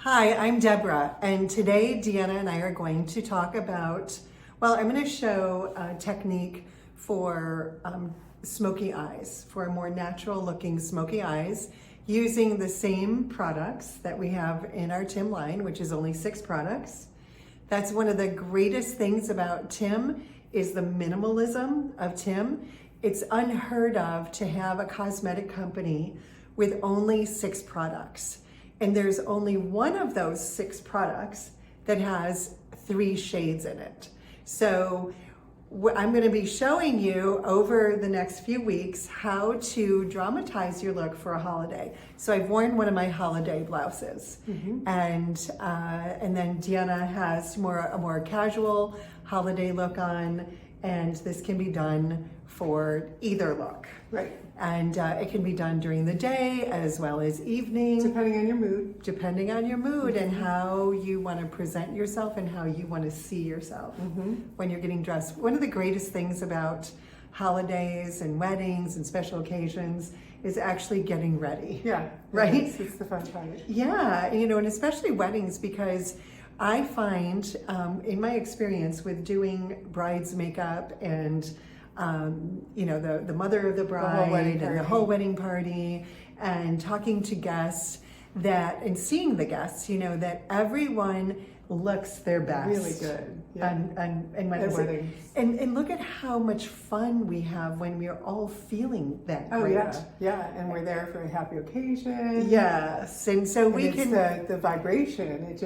Hi, I'm Deborah, and today Deanna and I are going to talk about, I'm going to show a technique for smoky eyes, for a more natural looking smoky eyes, using the same products that we have in our Tim line, which is only 6 products. That's one of the greatest things about Tim, is the minimalism of Tim. It's unheard of to have a cosmetic company with only 6 products. And there's only one of those 6 products that has 3 shades in it. So I'm going to be showing you over the next few weeks how to dramatize your look for a holiday. So I've worn one of my holiday blouses, and then Deanna has a more casual holiday look on, and this can be done for either look. Right. And it can be done during the day as well as evening. Depending on your mood. Depending on your mood and how you want to present yourself and how you want to see yourself when you're getting dressed. One of the greatest things about holidays and weddings and special occasions is actually getting ready. Yeah. Right? It's the fun part. Yeah, and especially weddings, because I find in my experience with doing bride's makeup and the mother of the bride and the whole wedding party, and talking to guests and seeing the guests, that everyone looks their best. Really good. Yeah. And look at how much fun we have when we're all feeling that great. Yeah, and we're there for a happy occasion. Yes, and so we can the vibration.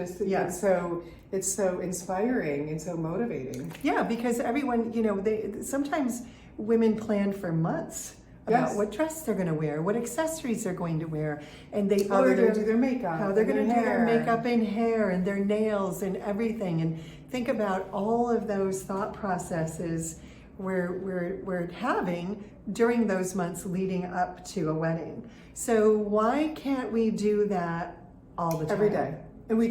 It's so inspiring and so motivating. Yeah, because everyone, sometimes women plan for months about what dress they're going to wear, what accessories they're going to wear, and how they're going to do their makeup, how they're going to do their makeup and hair and their nails and everything, and think about all of those thought processes we're having during those months leading up to a wedding. So why can't we do that all the time? Every day. And we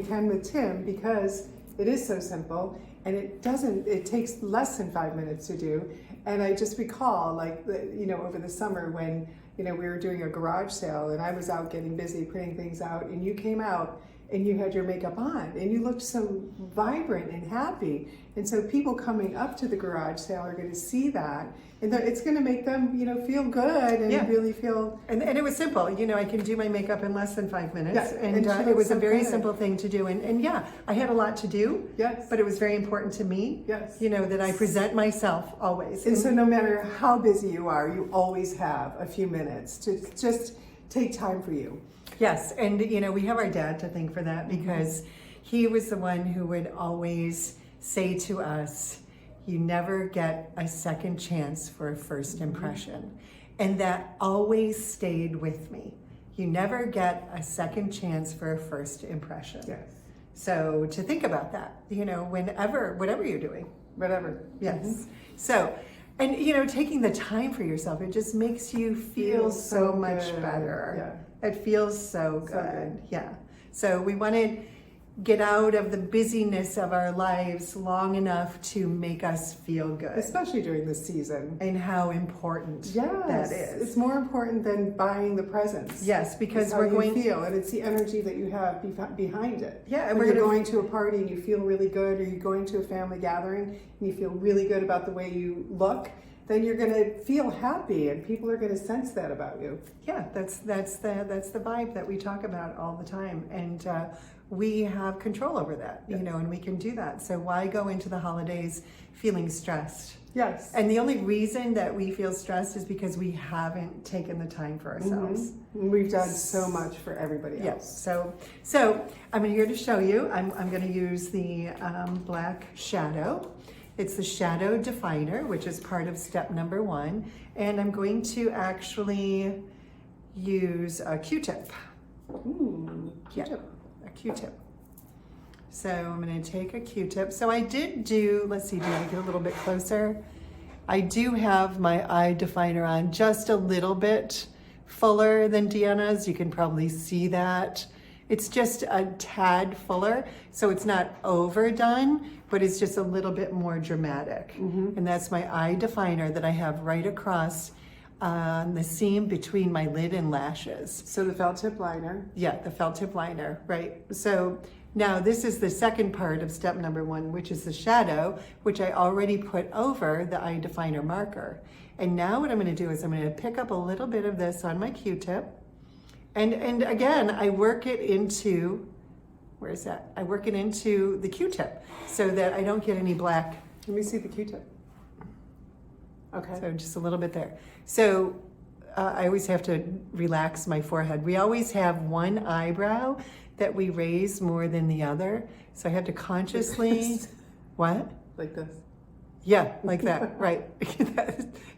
can with Tim, because it is so simple, and it takes less than 5 minutes to do. And I just recall, over the summer when, we were doing a garage sale and I was out getting busy putting things out, and you came out and you had your makeup on and you looked so vibrant and happy. And so people coming up to the garage sale are going to see that, and it's going to make them, feel good and really feel. And it was simple. I can do my makeup in less than 5 minutes. Yes. And it was a very simple thing to do. And I had a lot to do. Yes. But it was very important to me. Yes. That I present myself always. And so no matter how busy you are, you always have a few minutes to just take time for you. Yes, and we have our dad to thank for that, because he was the one who would always say to us, you never get a second chance for a first impression. And that always stayed with me. You never get a second chance for a first impression. Yes. So to think about that, whatever you're doing. Whatever. Yes. So, and taking the time for yourself, it just makes you feel so much better. Yeah. It feels so good. Yeah. So we want to get out of the busyness of our lives long enough to make us feel good. Especially during this season. And how important that is. It's more important than buying the presents. Yes, because we're going to feel, and it's the energy that you have behind it. Yeah, and when you're going to a party and you feel really good, or you're going to a family gathering and you feel really good about the way you look, then you're going to feel happy, and people are going to sense that about you. Yeah, that's the vibe that we talk about all the time, and we have control over that, and we can do that. So why go into the holidays feeling stressed? Yes. And the only reason that we feel stressed is because we haven't taken the time for ourselves. We've done so much for everybody else. Yes. So I'm here to show you. I'm going to use the black shadow. It's the shadow definer, which is part of step number 1. And I'm going to actually use a Q-tip. Ooh, Q-tip. Yeah, a Q-tip. So I'm going to take a Q-tip. So I did do, let's see, do I get a little bit closer? I do have my eye definer on just a little bit fuller than Deanna's. You can probably see that. It's just a tad fuller, so it's not overdone, but it's just a little bit more dramatic. And that's my eye definer that I have right across on the seam between my lid and lashes. So the felt tip liner. Yeah, the felt tip liner, right? So now this is the second part of step number 1, which is the shadow, which I already put over the eye definer marker. And now what I'm going to do is I'm going to pick up a little bit of this on my Q-tip. And again, I work it into, where is that? I work it into the Q-tip so that I don't get any black. Let me see the Q-tip. Okay. So just a little bit there. So I always have to relax my forehead. We always have one eyebrow that we raise more than the other. So I have to consciously, what? Like this. Yeah, like that, right.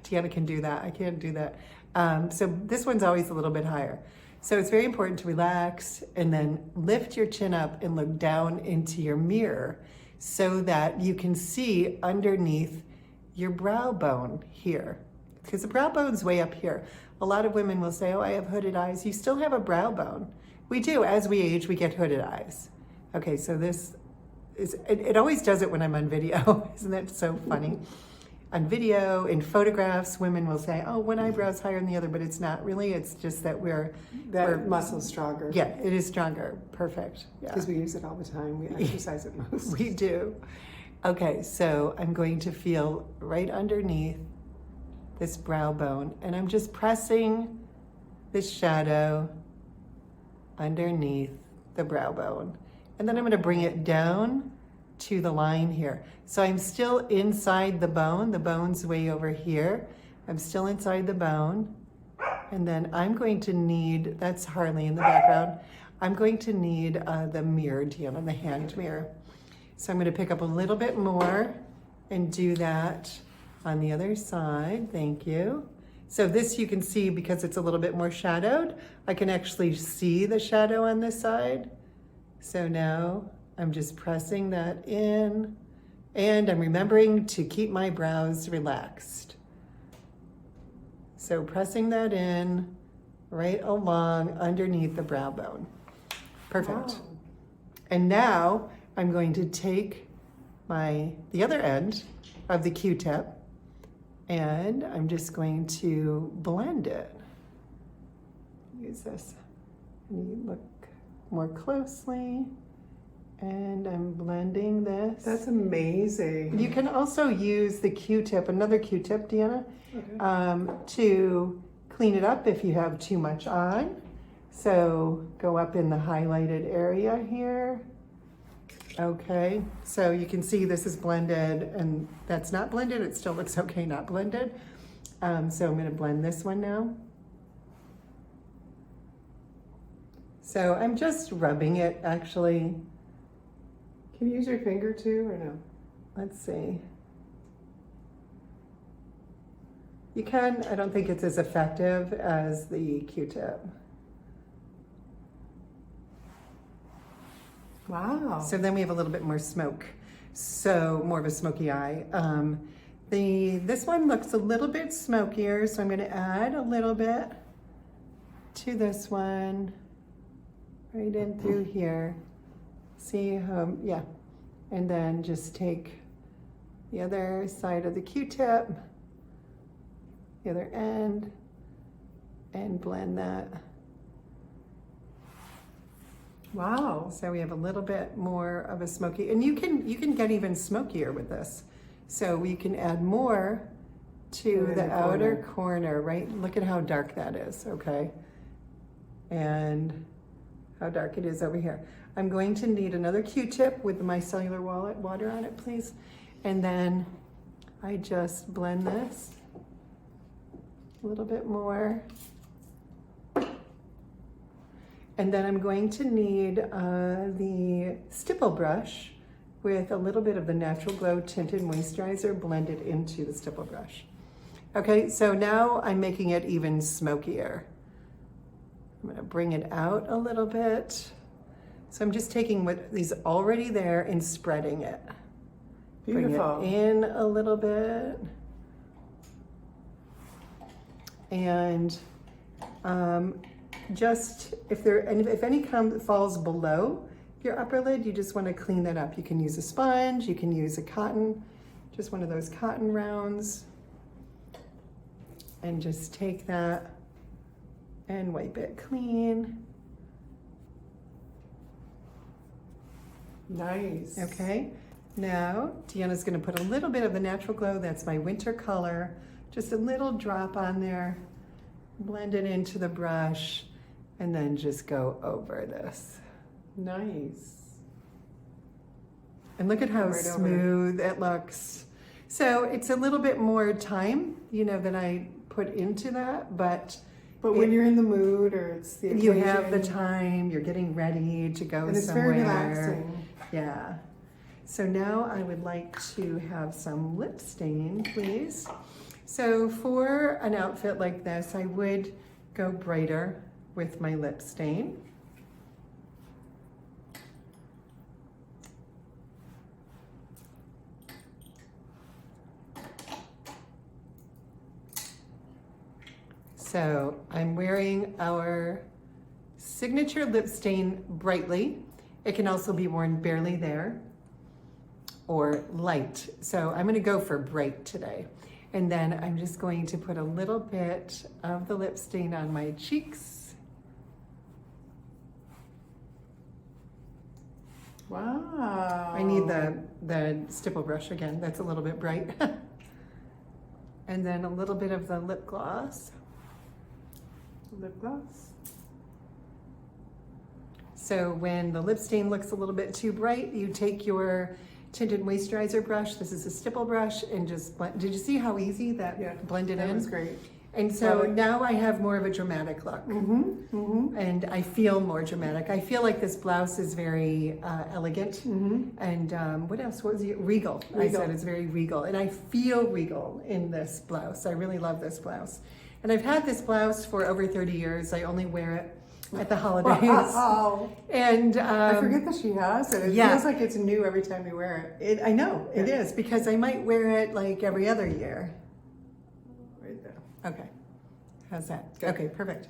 Tiana can do that. I can't do that. So this one's always a little bit higher. So it's very important to relax and then lift your chin up and look down into your mirror so that you can see underneath your brow bone here. Because the brow bone's way up here. A lot of women will say, oh, I have hooded eyes. You still have a brow bone. We do. As we age, we get hooded eyes. Okay, so this is, it always does it when I'm on video. Isn't that so funny? On video, in photographs, women will say, oh, one eyebrow's higher than the other, but it's not really. It's just that we're muscle's stronger. Yeah, it is stronger. Perfect. Yeah. Because we use it all the time. We exercise it most. We do. Okay, so I'm going to feel right underneath this brow bone, and I'm just pressing this shadow underneath the brow bone. And then I'm going to bring it down to the line here. So I'm still inside the bone. The bone's way over here. I'm still inside the bone. And then I'm going to need, that's Harley in the background, I'm going to need the mirror, Deanna, the hand mirror. So I'm going to pick up a little bit more and do that on the other side. Thank you. So this you can see because it's a little bit more shadowed. I can actually see the shadow on this side. So now I'm just pressing that in and I'm remembering to keep my brows relaxed. So pressing that in right along underneath the brow bone. Perfect. Wow. And now I'm going to take the other end of the Q-tip and I'm just going to blend it. Use this. And you look more closely. And I'm blending this. That's amazing. You can also use the Q-tip, another Q-tip, Deanna, Okay. to clean it up if you have too much on. So go up in the highlighted area here. Okay, so you can see this is blended and that's not blended. It still looks okay, not blended. So I'm gonna blend this one now. So I'm just rubbing it actually. Can you use your finger too or no? Let's see. You can, I don't think it's as effective as the Q-tip. Wow. So then we have a little bit more smoke. So more of a smoky eye. This one looks a little bit smokier, so I'm gonna add a little bit to this one, right in through here. See, yeah. And then just take the other side of the Q-tip, the other end, and blend that. Wow. So we have a little bit more of a smoky, and you can get even smokier with this. So we can add more to the outer corner, right? Look at how dark that is, okay? And how dark it is over here. I'm going to need another Q-tip with my cellular water on it, please. And then I just blend this a little bit more. And then I'm going to need the stipple brush with a little bit of the Natural Glow Tinted Moisturizer blended into the stipple brush. Okay, so now I'm making it even smokier. I'm gonna bring it out a little bit. So I'm just taking what is already there and spreading it. Beautiful. Bring it in a little bit. And just if any falls below your upper lid, you just want to clean that up. You can use a sponge, you can use a cotton, just one of those cotton rounds. and just take that and wipe it clean. Nice. Okay, now Deanna's gonna put a little bit of the Natural Glow, that's my winter color, just a little drop on there, blend it into the brush, and then just go over this. Nice. And look at how Right over. smooth it looks. So it's a little bit more time, you know, than I put into that, but when you're in the mood or it's the you have the occasion, time, you're getting ready to go and it's somewhere. very relaxing. Yeah. So now I would like to have some lip stain, please. So for an outfit like this, I would go brighter with my lip stain. So I'm wearing our signature lip stain brightly. It can also be worn barely there or light. So I'm gonna go for bright today. And then I'm just going to put a little bit of the lip stain on my cheeks. Wow. I need the stipple brush again. That's a little bit bright. And then a little bit of the lip gloss. Lip gloss. So when the lip stain looks a little bit too bright, you take your tinted moisturizer brush. This is a stipple brush, and just blend. Did you see how easy that blended in? That was great. And so now I have more of a dramatic look. Mm-hmm. Mm-hmm. And I feel more dramatic. I feel like this blouse is very elegant. Mm-hmm. And what else? What was it? Regal. I said it's very regal. And I feel regal in this blouse. I really love this blouse. And I've had this blouse for over 30 years. I only wear it at the holidays. Wow. And I forget that she has it. It feels like it's new every time you wear it. I know, it is, because I might wear it like every other year. Right there. Okay, how's that? Good. Okay, perfect.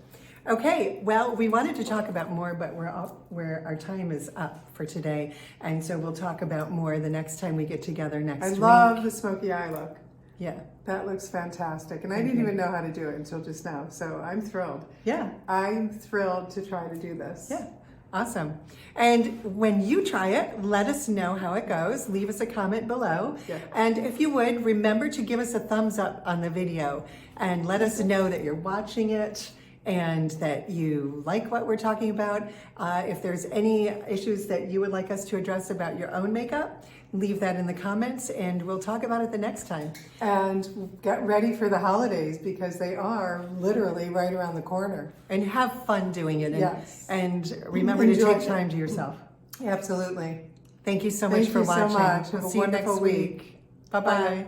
Okay, well, we wanted to talk about more, but our time is up for today, and so we'll talk about more the next time we get together next week. I love the smoky eye look. Yeah. That looks fantastic. And I didn't even know how to do it until just now. So I'm thrilled. Yeah. I'm thrilled to try to do this. Yeah. Awesome. And when you try it, let us know how it goes. Leave us a comment below. Yeah. And if you would, remember to give us a thumbs up on the video and let us know that you're watching it and that you like what we're talking about. If there's any issues that you would like us to address about your own makeup, leave that in the comments and we'll talk about it the next time. And get ready for the holidays because they are literally right around the corner. And have fun doing it. And, Yes. And remember to Enjoy take it. time to yourself. Absolutely. Thank you so much Thank for you so watching. much. We'll Have a see you next wonderful week. week. Bye-bye. Bye.